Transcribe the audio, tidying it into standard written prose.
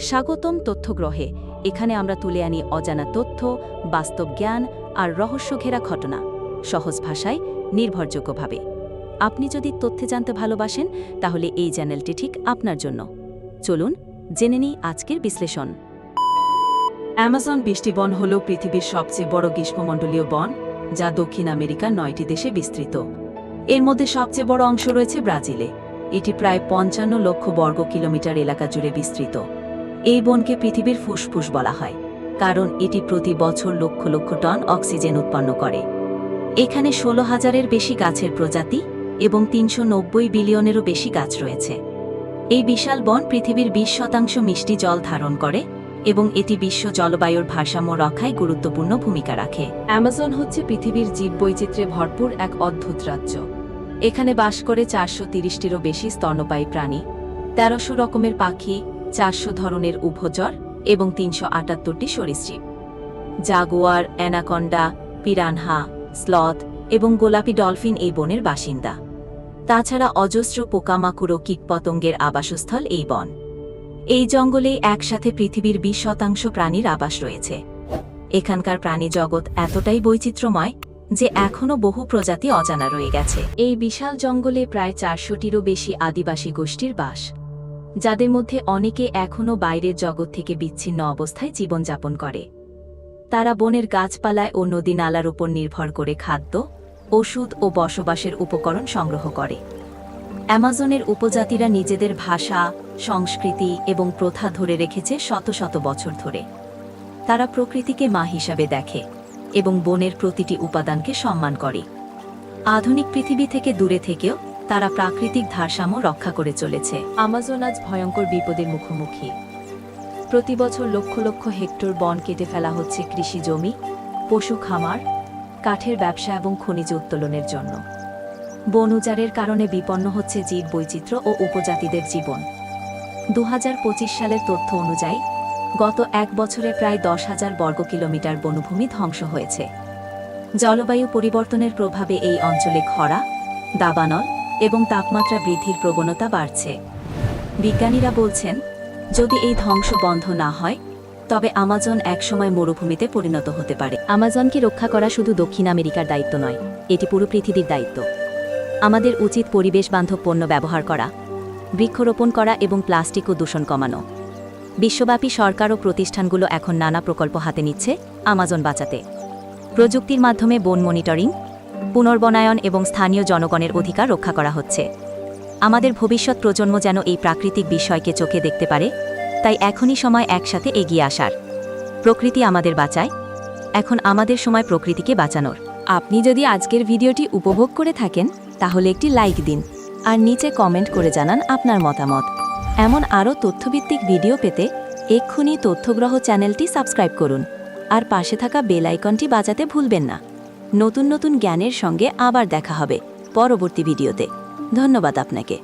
স্বাগতম তথ্যগ্রহে। এখানে আমরা তুলে আনি অজানা তথ্য, বাস্তব জ্ঞান আর রহস্যঘেরা ঘটনা সহজ ভাষায়, নির্ভরযোগ্যভাবে। আপনি যদি তথ্যে জানতে ভালোবাসেন তাহলে এই চ্যানেলটি ঠিক আপনার জন্য। চলুন জেনে নিই আজকের বিশ্লেষণ। অ্যামাজন বৃষ্টিবন হল পৃথিবীর সবচেয়ে বড় গ্রীষ্মমণ্ডলীয় বন, যা দক্ষিণ আমেরিকার 9টি দেশে বিস্তৃত। এর মধ্যে সবচেয়ে বড় অংশ রয়েছে ব্রাজিলে। এটি প্রায় 55 লক্ষ বর্গ কিলোমিটার এলাকা জুড়ে বিস্তৃত। এই বনকে পৃথিবীর ফুসফুস বলা হয়, কারণ এটি প্রতি বছর লক্ষ লক্ষ টন অক্সিজেন উৎপন্ন করে। এখানে 16,000-এর বেশি গাছের প্রজাতি এবং 390 বিলিয়নেরও বেশি গাছ রয়েছে। এই বিশাল বন পৃথিবীর 20% মিষ্টি জল ধারণ করে এবং এটি বিশ্ব জলবায়ুর ভারসাম্য রক্ষায় গুরুত্বপূর্ণ ভূমিকা রাখে। অ্যামাজন হচ্ছে পৃথিবীর জীববৈচিত্র্যে ভরপুর এক অদ্ভুত রাজ্য। এখানে বাস করে 430টিরও বেশি স্তন্যপায়ী প্রাণী, 1300 রকমের পাখি, 400 ধরনের উভচর এবং 378টি সরীসৃপ। জাগুয়ার, অ্যানাকন্ডা, পিরানহা, স্লথ এবং গোলাপি ডলফিন এই বনের বাসিন্দা। তাছাড়া অজস্র পোকামাকড় ও কীটপতঙ্গের আবাসস্থল এই বন। এই জঙ্গলে একসাথে পৃথিবীর 20% প্রাণীর আবাস রয়েছে। এখানকার প্রাণী জগৎ এতটাই বৈচিত্র্যময় যে এখনও বহু প্রজাতি অজানা রয়ে গেছে। এই বিশাল জঙ্গলে প্রায় 400টিরও বেশি আদিবাসী গোষ্ঠীর বাস, যাদের মধ্যে অনেকে এখনও বাইরের জগৎ থেকে বিচ্ছিন্ন অবস্থায় জীবনযাপন করে। তারা বনের গাছপালায় ও নদী নালার উপর নির্ভর করে খাদ্য, ওষুধ ও বসবাসের উপকরণ সংগ্রহ করে। অ্যামাজনের উপজাতিরা নিজেদের ভাষা, সংস্কৃতি এবং প্রথা ধরে রেখেছে শত শত বছর ধরে। তারা প্রকৃতিকে মা হিসাবে দেখে এবং বনের প্রতিটি উপাদানকে সম্মান করে। আধুনিক পৃথিবী থেকে দূরে থেকেও তারা প্রাকৃতিক ভারসাম্য রক্ষা করে চলেছে। আমাজন আজ ভয়ঙ্কর বিপদের মুখোমুখি। প্রতি বছর লক্ষ লক্ষ হেক্টর বন কেটে ফেলা হচ্ছে কৃষি জমি, পশু খামার, কাঠের ব্যবসা এবং খনিজ উত্তোলনের জন্য। বন উজাড়ের কারণে বিপন্ন হচ্ছে জীববৈচিত্র্য ও উপজাতিদের জীবন। 2025 সালের তথ্য অনুযায়ী গত এক বছরে প্রায় 10,000 বর্গ কিলোমিটার বনভূমি ধ্বংস হয়েছে। জলবায়ু পরিবর্তনের প্রভাবে এই অঞ্চলে খরা, দাবানল এবং তাপমাত্রা বৃদ্ধির প্রবণতা বাড়ছে। বিজ্ঞানীরা বলছেন, যদি এই ধ্বংস বন্ধ না হয় তবে আমাজন একসময় মরুভূমিতে পরিণত হতে পারে। আমাজনকে রক্ষা করা শুধু দক্ষিণ আমেরিকার দায়িত্ব নয়, এটি পুরো পৃথিবীর দায়িত্ব। আমাদের উচিত পরিবেশ বান্ধব পণ্য ব্যবহার করা, বৃক্ষরোপণ করা এবং প্লাস্টিক ও দূষণ কমানো। বিশ্বব্যাপী সরকার ও প্রতিষ্ঠানগুলো এখন নানা প্রকল্প হাতে নিচ্ছে আমাজন বাঁচাতে। প্রযুক্তির মাধ্যমে বন মনিটরিং, পুনর্বনায়ন এবং স্থানীয় জনগণের অধিকার রক্ষা করা হচ্ছে। আমাদের ভবিষ্যৎ প্রজন্ম যেন এই প্রাকৃতিক বিষয়কে চোখে দেখতে পারে, তাই এখনই সময় একসাথে এগিয়ে আসার। প্রকৃতি আমাদের বাঁচায়, এখন আমাদের সময় প্রকৃতিকে বাঁচানোর। আপনি যদি আজকের ভিডিওটি উপভোগ করে থাকেন তাহলে একটি লাইক দিন আর নিচে কমেন্ট করে জানান আপনার মতামত। এমন আরও তথ্যভিত্তিক ভিডিও পেতে এক্ষুনি তথ্যগ্রহ চ্যানেলটি সাবস্ক্রাইব করুন আর পাশে থাকা বেল আইকনটি বাজাতে ভুলবেন না। নতুন নতুন জ্ঞানের সঙ্গে আবার দেখা হবে পরবর্তী ভিডিওতে। ধন্যবাদ আপনাকে।